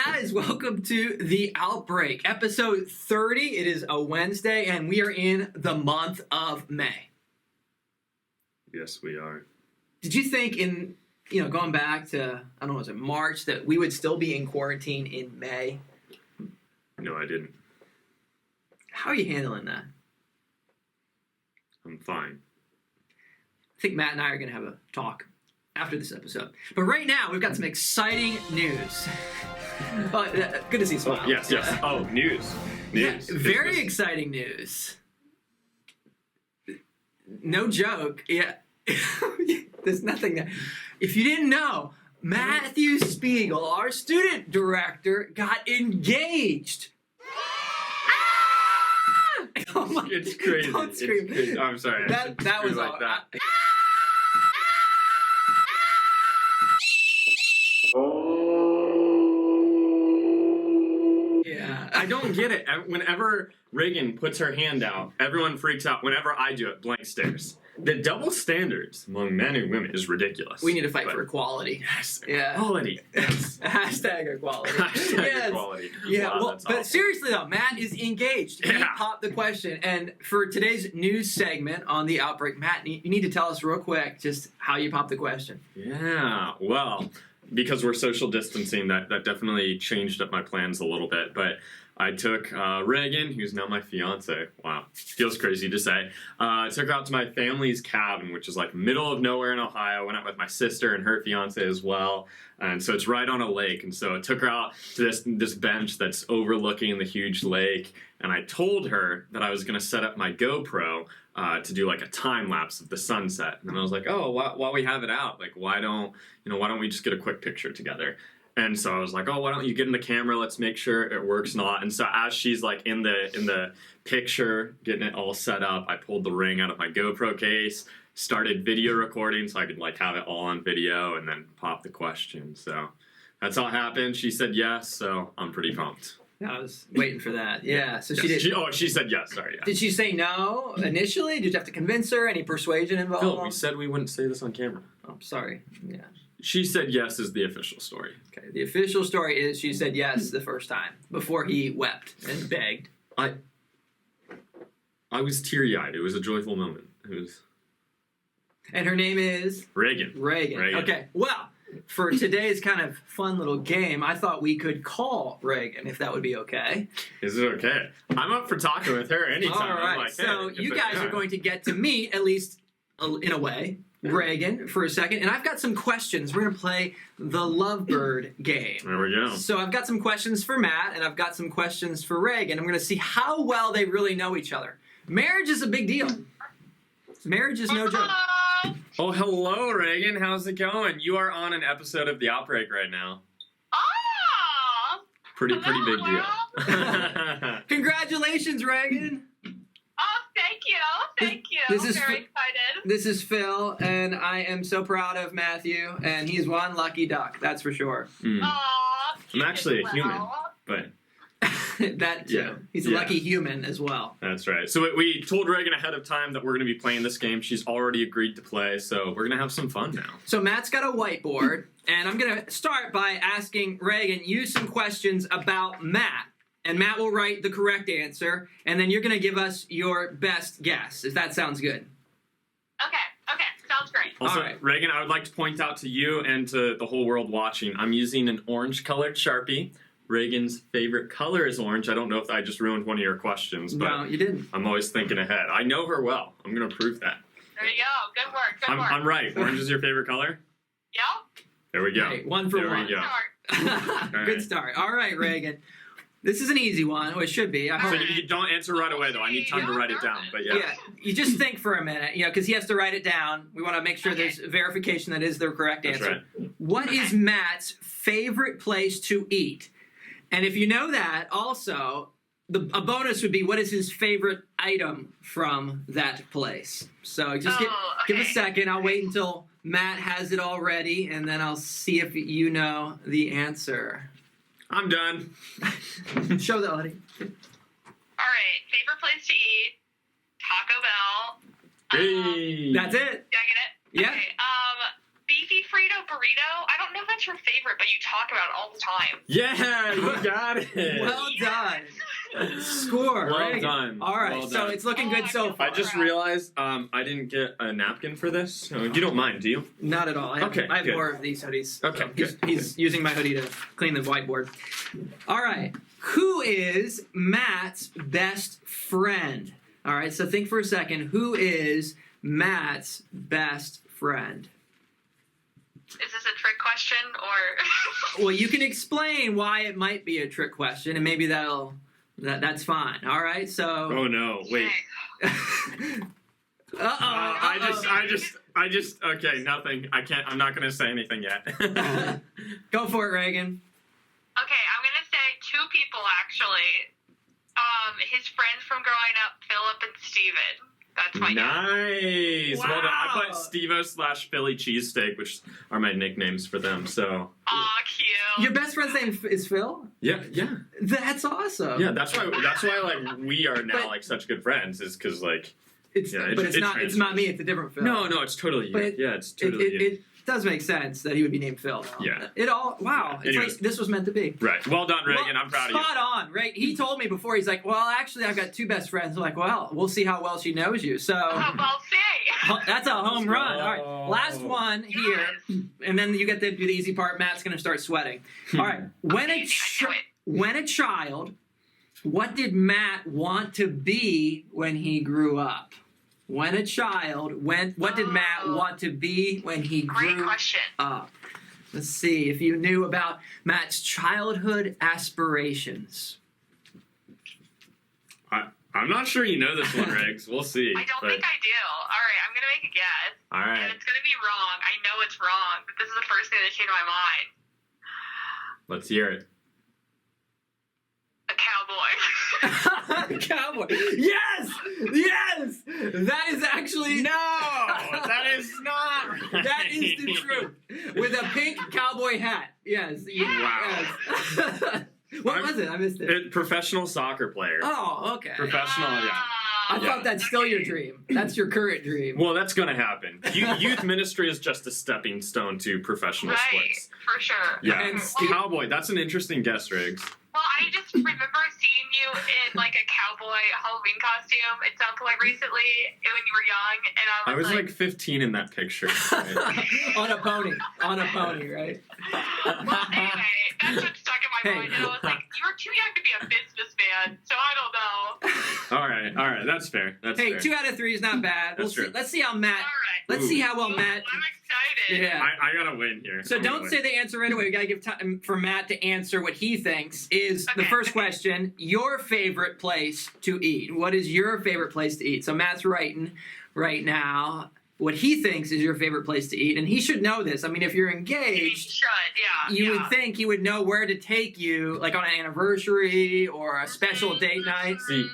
guys, welcome to The Outbreak, episode 30. It is a Wednesday, and we are in the month of May. Yes, we are. Did you think going back to, I don't know, was it March, that we would still be in quarantine in May? No, I didn't. How are you handling that? I'm fine. I think Matt and I are going to have a talk after this episode. But right now, we've got some exciting news. Good to see you smile. Oh, yes. Oh, news. Yeah, very exciting news. No joke. Yeah. There's nothing there. If you didn't know, Matthew Spiegel, our student director, got engaged. Oh my, it's crazy. Don't scream. It's crazy. I'm sorry. That was like all. That. Yeah. I don't get it. Whenever Reagan puts her hand out, everyone freaks out. Whenever I do it, blank stares. The double standards among men and women is ridiculous. We need to fight for equality. Yes. Yeah. Equality. Yes. Hashtag equality. Hashtag equality. Yeah. Wow, Well, but awesome. seriously though, Matt is engaged. He popped the question, and for today's news segment on The Outbreak, Matt, you need to tell us real quick just how you popped the question. Yeah. Well, because we're social distancing, that definitely changed up my plans a little bit. But I took Reagan, who's now my fiance. Wow, feels crazy to say. I took her out to my family's cabin, which is like middle of nowhere in Ohio. Went out with my sister and her fiance as well. And so it's right on a lake. And so I took her out to this bench that's overlooking the huge lake. And I told her that I was going to set up my GoPro to do like a time lapse of the sunset. And then I was like, oh, while we have it out, like why don't we just get a quick picture together? And so I was like, oh, why don't you get in the camera? Let's make sure it works not. And so as she's like in the picture, getting it all set up, I pulled the ring out of my GoPro case, started video recording so I could like have it all on video, and then pop the question. So that's all happened. She said yes, so I'm pretty pumped. I was waiting for that. Yeah. So yes. she did. She said yes. Sorry. Yeah. Did she say no initially? Did you have to convince her? Any persuasion involved? Phil, we said we wouldn't say this on camera. Oh, sorry. Yeah. She said yes is the official story. Okay. The official story is she said yes the first time before he wept and begged. I was teary-eyed. It was a joyful moment. And her name is? Reagan. Okay. Well, for today's kind of fun little game, I thought we could call Reagan, if that would be okay. Is it okay? I'm up for talking with her anytime. All right. Like, hey, so you guys are going to get to meet, at least in a way, Reagan for a second. And I've got some questions. We're going to play the Lovebird game. There we go. So I've got some questions for Matt, and I've got some questions for Reagan. I'm going to see how well they really know each other. Marriage is a big deal. Marriage is no joke. Oh, hello, Reagan. How's it going? You are on an episode of The Outbreak right now. Oh! Pretty big deal. Congratulations, Reagan. Oh, thank you. Thank you. This is very excited. This is Phil, and I am so proud of Matthew, and he's one lucky duck, that's for sure. Aw, I'm actually a well. human, but That too. Yeah. He's a lucky human as well. that's right. So we told Reagan ahead of time that we're going to be playing this game. She's already agreed to play, so we're going to have some fun now. So Matt's got a whiteboard, and I'm going to start by asking Reagan you some questions about Matt. And Matt will write the correct answer, and then you're going to give us your best guess, if that sounds good. Okay. Sounds great. Also, All right. Reagan, I would like to point out to you and to the whole world watching, I'm using an orange-colored Sharpie. Reagan's favorite color is orange. I don't know if I just ruined one of your questions, but No, you didn't. I'm always thinking ahead. I know her well. I'm going to prove that. There you go. Good work. Good work. I'm right. Orange is your favorite color? Yep. There we go. Hey, one for there one. we go. Start. Good start. All right, Reagan. This is an easy one. Well, it should be. I So hope. you don't answer right away, though. I need time to write it down. But yeah. Yeah, you just think for a minute, because he has to write it down. We want to make sure there's verification that is the correct That's answer. right. What is Matt's favorite place to eat? And if you know that, also, a bonus would be what is his favorite item from that place? So just give a second. I'll wait until Matt has it all ready, and then I'll see if you know the answer. I'm done. Show the audience. All right. Favorite place to eat? Taco Bell. Hey. That's it. Did I get it? Yeah. Okay. Beach beefy Frito burrito. I don't know if that's your favorite, but you talk about it all the time. Yeah, you got it. Well done. Score. Well Reagan. done. All right, Well so done. it's looking good so far. I just realized I didn't get a napkin for this. You don't mind, do you? Not at all. I have good. more of these hoodies. Okay, He's using my hoodie to clean the whiteboard. All right. Who is Matt's best friend? All right, so think for a second. Who is Matt's best friend? Is this a trick question or? Well, you can explain why it might be a trick question, and maybe that's fine. All right, so. Oh no! Wait. I just. Okay, nothing. I can't. I'm not gonna say anything yet. Go for it, Reagan. Okay, I'm gonna say two people actually. His friends from growing up, Philip and Steven. That's my guess. Nice. Wow. Well done. I put Steve-O/Philly cheesesteak, which are my nicknames for them. So. Aw, cute. Your best friend's name is Phil? Yeah. That's awesome. Yeah, that's why like we are now like such good friends is because like It's it not me. It's a different Phil. no, it's totally you. But It's totally you. It does make sense that he would be named Phil. Though. Yeah. Wow. Yeah. It's Anyways. like this was meant to be. Right. Well done, Reagan. I'm proud of you. Spot on, right? He told me before. He's like, well, actually, I've got two best friends. I'm like, well, we'll see how well she knows you. So Well, see. that's a home Let's run. go. All right, last one here, Yes. and then you get to do the easy part. Matt's going to start sweating. All right, when a child, what did Matt want to be when he grew up? When a child, what did Matt want to be when he Great grew question. up? Let's see if you knew about Matt's childhood aspirations. I'm not sure you know this one, Riggs. We'll see. I don't think I do. All right, I'm gonna make a guess. All And right. it's gonna be wrong. I know it's wrong, but this is the first thing that came to my mind. Let's hear it. A cowboy. Cowboy. Yes! That is actually that is not. Right. That is the truth. With a pink cowboy hat. Yes. Wow. Yes. What was it? I missed it. Professional soccer player. Oh, okay. Professional, yeah. I Yeah. thought that's still your dream. That's your current dream. Well, that's gonna happen. Youth ministry is just a stepping stone to professional Right, sports. for sure. Yeah. And Cowboy. That's an interesting guess, Riggs. Well, I just remember seeing you in like a cowboy Halloween costume. It sounds like recently when you were young, and I was like 15 in that picture. On a pony, right? well, anyway, that's what stuck in my Hey. mind, and I was like, you were too young to be a businessman, so I don't know. All right, that's fair. That's Hey, fair. 2 out of 3 is not bad. That's true. Let's see how Matt. All right. Let's see how well Ooh, Matt. I'm excited. Yeah. I gotta win here. So I'm gonna don't win. say the answer right away. We gotta give time for Matt to answer what he thinks is the Okay, first okay. question. Your favorite place to eat. What is your favorite place to eat? So Matt's writing right now what he thinks is your favorite place to eat, and he should know this. I mean, if you're You engaged, should, yeah. you yeah. would think he would know where to take you, like on an anniversary or a special date night. See,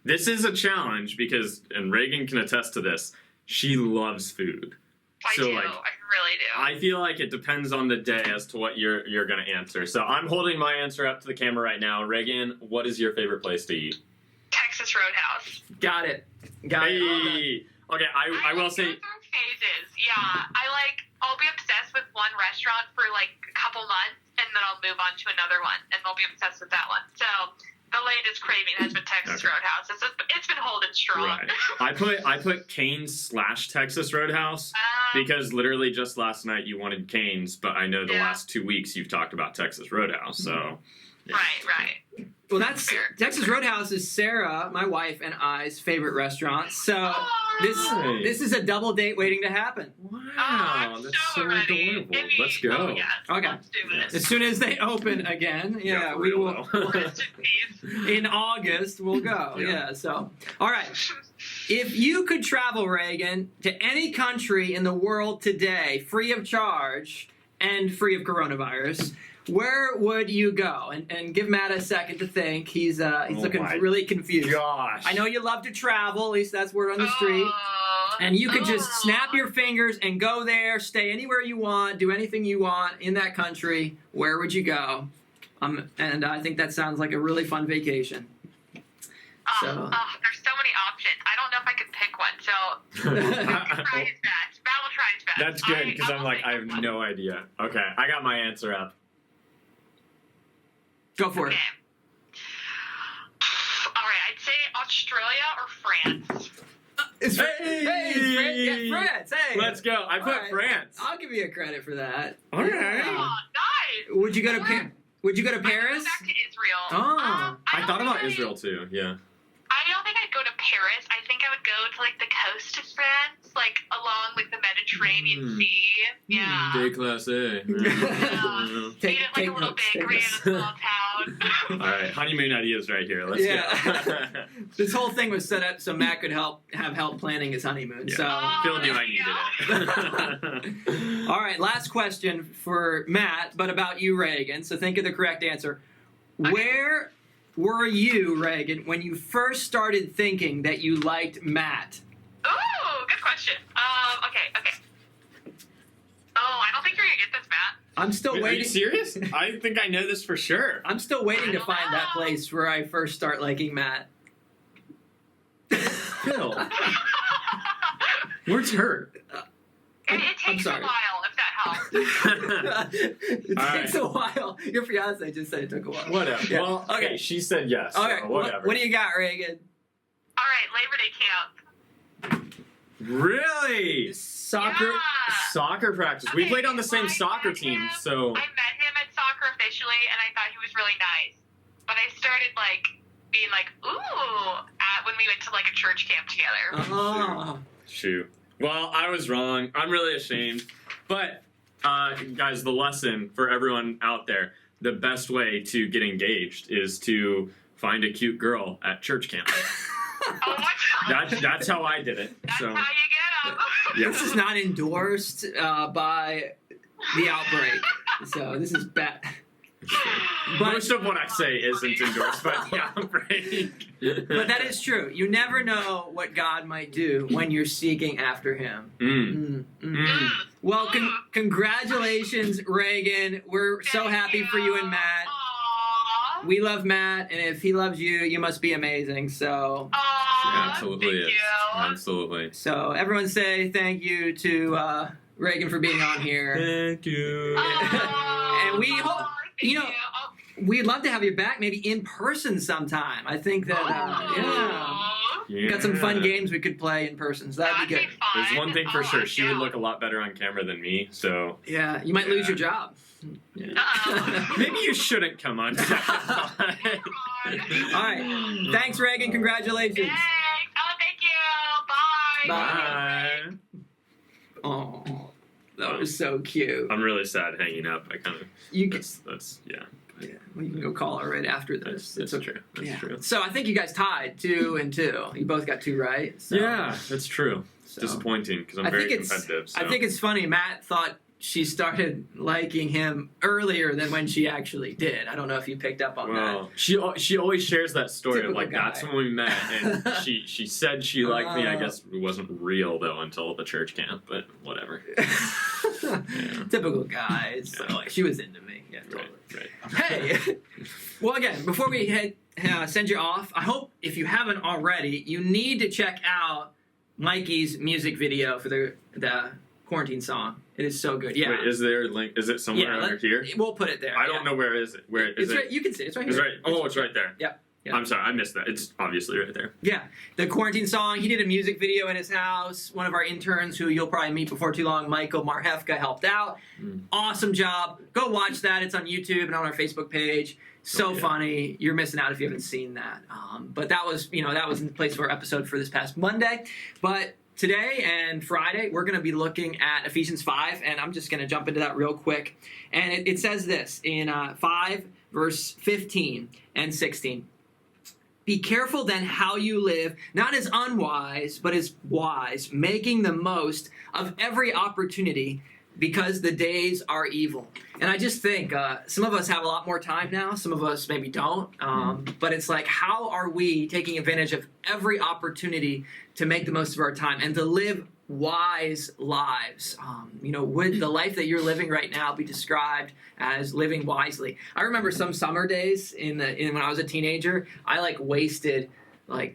this is a challenge because, and Reagan can attest to this, she loves food. I So, do. like, I really do. I feel like it depends on the day as to what you're gonna answer. So I'm holding my answer up to the camera right now. Reagan, what is your favorite place to eat? Texas Roadhouse. Got it. Got it. All done. Hey, okay, I will say. Go through phases. Yeah, I'll be obsessed with one restaurant for like a couple months, and then I'll move on to another one, and I'll be obsessed with that one. So the latest craving has been Texas Okay. Roadhouse. It's been holding strong. Right. I put Cane's/Texas Roadhouse because literally just last night you wanted Cane's, but I know the Yeah. last 2 weeks you've talked about Texas Roadhouse. So Right. Well, that's Fair. Texas Roadhouse is Sarah, my wife, and I's favorite restaurant. So Oh, this is a double date waiting to happen. wow, I'm that's so ready. adorable. Give me- Let's go. Oh, yes. Okay. Let's do this. As soon as they open again, yeah, for we real, will. though. Rest in peace. In August, we'll go. Yeah. Yeah. So, all right. If you could travel, Reagan, to any country in the world today, free of charge and free of coronavirus, where would you go? And give Matt a second to think. He's looking my really confused. Gosh. I know you love to travel. At least that's word on the street. Oh. And you could just Oh. snap your fingers and go there, stay anywhere you want, do anything you want in that country. Where would you go? And I think that sounds like a really fun vacation. So- There's so many options. I don't know if I could pick one. So try his best. Matt will surprise best. That's good, because I'm will like, say I have number one. no idea. Okay, I got my answer up. Go for it. Okay. All right, I'd say Australia or France. It's Hey! France. Hey, Let's go. I put All right. France. I'll give you a credit for that. All right. Oh, nice. Would you go to Would you go to I would go Paris? back to Israel. Oh. I thought about think Israel too, yeah. I don't think I'd go to Paris. I think I would go to like the coast of France, like along like the Mediterranean Sea. Yeah. Déclassé. Eat it like a little notes, take bakery in a notes. small town. All right, honeymoon ideas right here. Let's Yeah. go. This whole thing was set up so Matt could have help planning his honeymoon. Yeah. So, Oh, Phil knew there I you needed it. all right, last question for Matt, but about you, Reagan. So think of the correct answer. Okay. Where were you, Reagan, when you first started thinking that you liked Matt? Ooh, good question. Okay. Oh, I don't think you're gonna get this, Matt. I'm still Wait, are you waiting. serious? I think I know this for sure. I'm still waiting I to don't find that know. place where I first start liking Matt. Phil, where's hurt? It I'm takes a sorry. while, if that helps. It All takes a while. Your fiance just said it took a while. Whatever. Yeah. Well, Okay. okay, she said yes. So Okay, whatever. what do you got, Reagan? All right, Labor Day camp. Really? Soccer. Yeah. Soccer practice. We Okay, played on the same well, I soccer met team, him. so I met him at soccer officially, and I thought he was really nice. But I started being like, ooh, when we went to like a church camp together. Oh. shoot. Well, I was wrong. I'm really ashamed. But guys, the lesson for everyone out there: the best way to get engaged is to find a cute girl at church camp. Oh my god. That's how I did it. That's So how you get them. yeah. This is not endorsed by the outbreak. So this is bad. But- Most of what I say isn't endorsed by the outbreak. But that is true. You never know what God might do when you're seeking after Him. Mm. Mm. Well, congratulations, Reagan. We're so Thank happy for you and Matt. Aww. We love Matt, and if he loves you, you must be amazing. So, Aww. Absolutely Thank is. you. Absolutely. so everyone say thank you to Reagan for being on here. Thank you. Aww. And we hope- Thank you know, We'd love to have you back, maybe in person sometime. I think that, Aww. we got some fun games we could play in person, so that'd be good. fun. There's one thing for Oh, sure. I She would do. look a lot better on camera than me, so Yeah, you might lose your job. Uh-oh. maybe you shouldn't come on. Come on. All right. Thanks, Reagan. Congratulations. Thanks. Oh, thank you. Bye. Bye. Oh, that was so cute. I'm really sad hanging up. I kind of You can, that's yeah. yeah, well, you can go call her right after this. That's It's okay. true. That's Yeah. true. So I think you guys tied 2-2. You both got 2 right. So, Yeah, that's true. so. Disappointing because I'm I very think it's- competitive. So. I think it's funny. Matt thought she started liking him earlier than when she actually did. I don't know if you picked up on that. well, she always shares that story Typical of like guy. that's when we met, and she said she liked me. I guess it wasn't real though until the church camp, but whatever. Typical guys. So, Yeah. like, she was into me. Yeah, totally. Right. Hey, well, again, before we send you off, I hope if you haven't already, you need to check out Mikey's music video for the quarantine song. It is so good. Yeah. Wait, is there a link? Is it somewhere under here? We'll put it there. I don't know where is it. Where is It's it? right. You can see it. It's right here. It's right. Oh, it's right there. Yep. Yeah. I'm sorry, I missed that. It's obviously right there. Yeah, the quarantine song. He did a music video in his house. One of our interns, who you'll probably meet before too long, Michael Marhefka, helped out. Awesome job. Go watch that. It's on YouTube and on our Facebook page. So Oh, yeah. funny. You're missing out if you haven't seen that. But that was in the place of our episode for this past Monday. But today and Friday, we're going to be looking at Ephesians 5, and I'm just going to jump into that real quick. And it says this in 5, verse 15 and 16. Be careful then how you live, not as unwise, but as wise, making the most of every opportunity because the days are evil. And I just think some of us have a lot more time now. Some of us maybe don't. But it's like, how are we taking advantage of every opportunity to make the most of our time and to live wise lives? Would the life that you're living right now be described as living wisely? I remember some summer days when I was a teenager, I wasted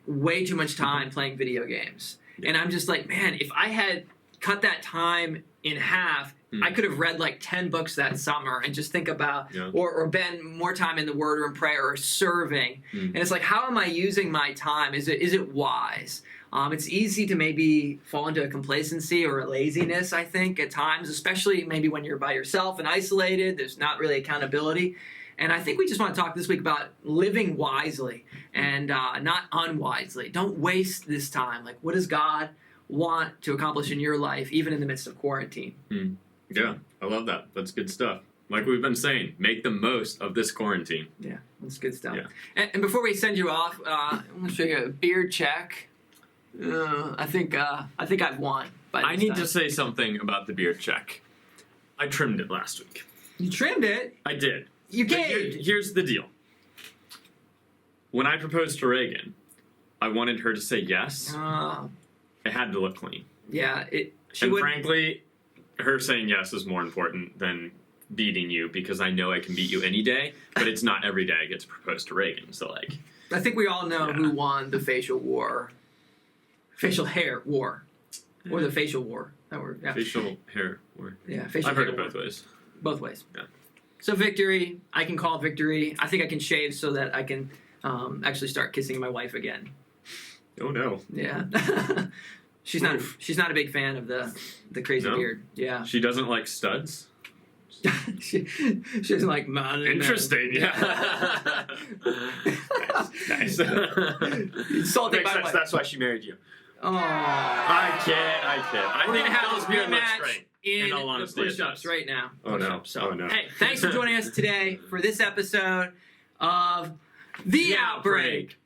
way too much time playing video games. And I'm just like, man, if I had cut that time in half, I could have read like 10 books that summer and just think about, or been more time in the Word or in prayer or serving. And it's like, how am I using my time? Is it wise? It's easy to maybe fall into a complacency or a laziness, I think, at times, especially maybe when you're by yourself and isolated. There's not really accountability. And I think we just want to talk this week about living wisely and not unwisely. Don't waste this time. Like, what does God want to accomplish in your life, even in the midst of quarantine? Yeah, I love that. That's good stuff. Like we've been saying, make the most of this quarantine. Yeah, that's good stuff. Yeah. And before we send you off, I'm going to show you a beard check. I think I've won. I need to say something about the beard check. I trimmed it last week. You trimmed it? I did. You gave. Here's the deal. When I proposed to Reagan, I wanted her to say yes. It had to look clean. Yeah. Frankly, her saying yes is more important than beating you, because I know I can beat you any day, but it's not every day I get to propose to Reagan. So, like, I think we all know who won the facial hair war, or the facial war. That word. Yeah. Facial hair war. Yeah, facial I've hair heard it war. both ways. Both ways. Yeah. So victory. I can call victory. I think I can shave so that I can actually start kissing my wife again. Oh no. Yeah. She's not a big fan of the crazy beard. Yeah. She doesn't like studs? she doesn't like man. Interesting, yeah. Nice. Insulting my wife. That's why she married you. Oh. I kid. We're going to have Bill's a beard looks rematch great. in all the honesty, it push-ups does. right now. Oh no. Push-ups. So, Oh no. hey, thanks for joining us today for this episode of The Outbreak.